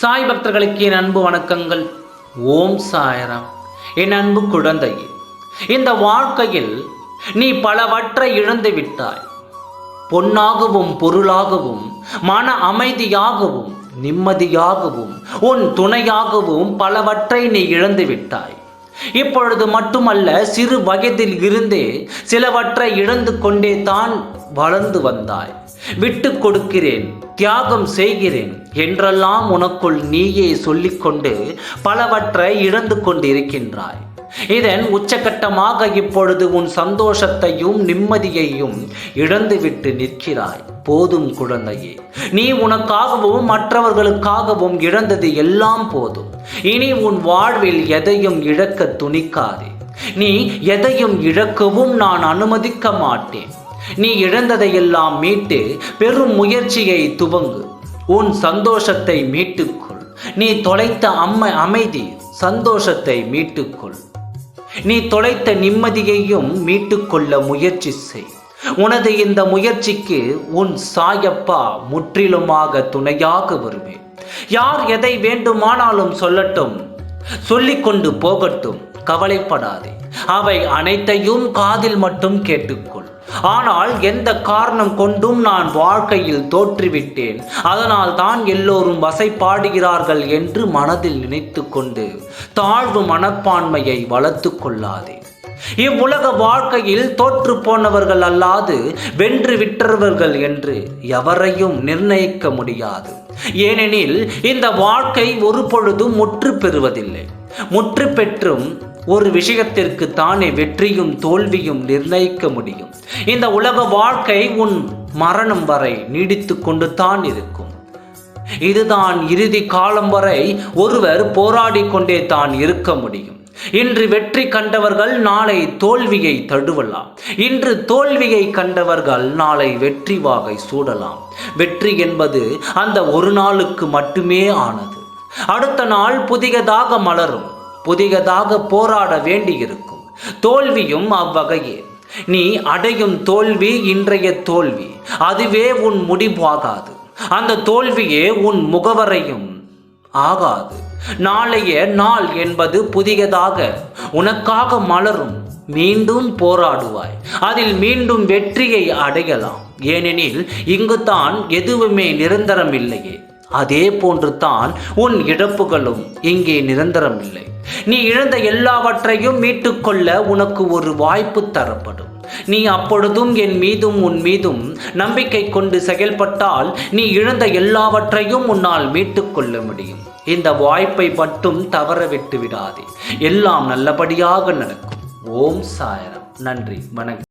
சாய் பக்தர்களுக்கு என் அன்பு வணக்கங்கள். ஓம் சாய்ராம். என் அன்பு குழந்தையே, இந்த வாழ்க்கையில் நீ பலவற்றை இழந்து விட்டாய். பொன்னாகவும் பொருளாகவும் மன அமைதியாகவும் நிம்மதியாகவும் உன் துணையாகவும் பலவற்றை நீ இழந்து விட்டாய். இப்பொழுது மட்டுமல்ல, சிறு வயதில் இருந்தே சிலவற்றை இழந்து கொண்டே தான் வளர்ந்து வந்தாய். விட்டு கொடுக்கிறேன், தியாகம் செய்கிறேன் என்றெல்லாம் உனக்குள் நீயே சொல்லிக்கொண்டு பலவற்றை இழந்து கொண்டிருக்கின்றாய். இதன் உச்சகட்டமாக இப்பொழுது உன் சந்தோஷத்தையும் நிம்மதியையும் இழந்துவிட்டு நிற்கிறாய். போதும் குழந்தையே, நீ உனக்காகவும் மற்றவர்களுக்காகவும் இழந்தது எல்லாம் போதும். இனி உன் வாழ்வில் எதையும் இழக்க துணிக்காதே. நீ எதையும் இழக்கவும் நான் அனுமதிக்க மாட்டேன். நீ இழந்ததையெல்லாம் மீட்டு பெரும் முயற்சியை துவங்கு. உன் சந்தோஷத்தை மீட்டுக்கொள். நீ தொலைத்த அமைதி சந்தோஷத்தை மீட்டுக்கொள். நீ தொலைத்த நிம்மதியையும் மீட்டுக்கொள்ள முயற்சி செய். உனது இந்த முயற்சிக்கு உன் சாயப்பா முற்றிலுமாக துணையாக வருவேன். யார் எதை வேண்டுமானாலும் சொல்லட்டும், சொல்லிக்கொண்டு போகட்டும், கவலைப்படாதே. அவை அனைத்தையும் காதில் மட்டும் கேட்டுக்கொள். ஆனால் எந்த காரணம் கொண்டும் நான் வாழ்க்கையில் தோற்றுவிட்டேன், அதனால் தான் எல்லோரும் வசைப்பாடுகிறார்கள் என்று மனதில் நினைத்து கொண்டு தாழ்வு மனப்பான்மையை வளர்த்து கொள்ளாதே. இவ்வுலக வாழ்க்கையில் தோற்று போனவர்கள் அல்லாது வென்று விட்டவர்கள் என்று எவரையும் நிர்ணயிக்க முடியாது. ஏனெனில் இந்த வாழ்க்கை ஒரு பொழுதும் முற்று பெறுவதில்லை. முற்று பெற்றும் ஒரு விஷயத்திற்கு தானே வெற்றியும் தோல்வியும் நிர்ணயிக்க முடியும். இந்த உலக வாழ்க்கை உன் மரணம் வரை நீடித்து கொண்டு தான் இருக்கும். இதுதான் இறுதி காலம் வரை ஒருவர் போராடி கொண்டே தான் இருக்க முடியும். இன்று வெற்றி கண்டவர்கள் நாளை தோல்வியை தழுவலாம். இன்று தோல்வியை கண்டவர்கள் நாளை வெற்றி வாகை சூடலாம். வெற்றி என்பது அந்த ஒரு நாளுக்கு மட்டுமே ஆனது. அடுத்த நாள் புதியதாக மலரும். புதியதாக போராட வேண்டியிருக்கும். தோல்வியும் அவ்வகையே. நீ அடையும் தோல்வி இன்றைய தோல்வி, அதுவே உன் முடிவாகாது. அந்த தோல்வியே உன் முகவரையும் ஆகாது. நாளைய நாள் என்பது புதியதாக உனக்காக மலரும். மீண்டும் போராடுவாய். அதில் மீண்டும் வெற்றியை அடையலாம். ஏனெனில் இங்குதான் எதுவுமே நிரந்தரம் இல்லையே. அதே போன்று தான் உன் இழப்புகளும் இங்கே நிரந்தரம் இல்லை. நீ இழந்த எல்லாவற்றையும் மீட்டுக்கொள்ள உனக்கு ஒரு வாய்ப்பு தரப்படும். நீ அப்பொழுதும் என் மீதும் உன் மீதும் நம்பிக்கை கொண்டு செயல்பட்டால் நீ இழந்த எல்லாவற்றையும் உன்னால் மீட்டுக்கொள்ள முடியும். இந்த வாய்ப்பை மட்டும் தவற விட்டு விடாதே. எல்லாம் நல்லபடியாக நடக்கும். ஓம் சாய்ராம். நன்றி, வணக்கம்.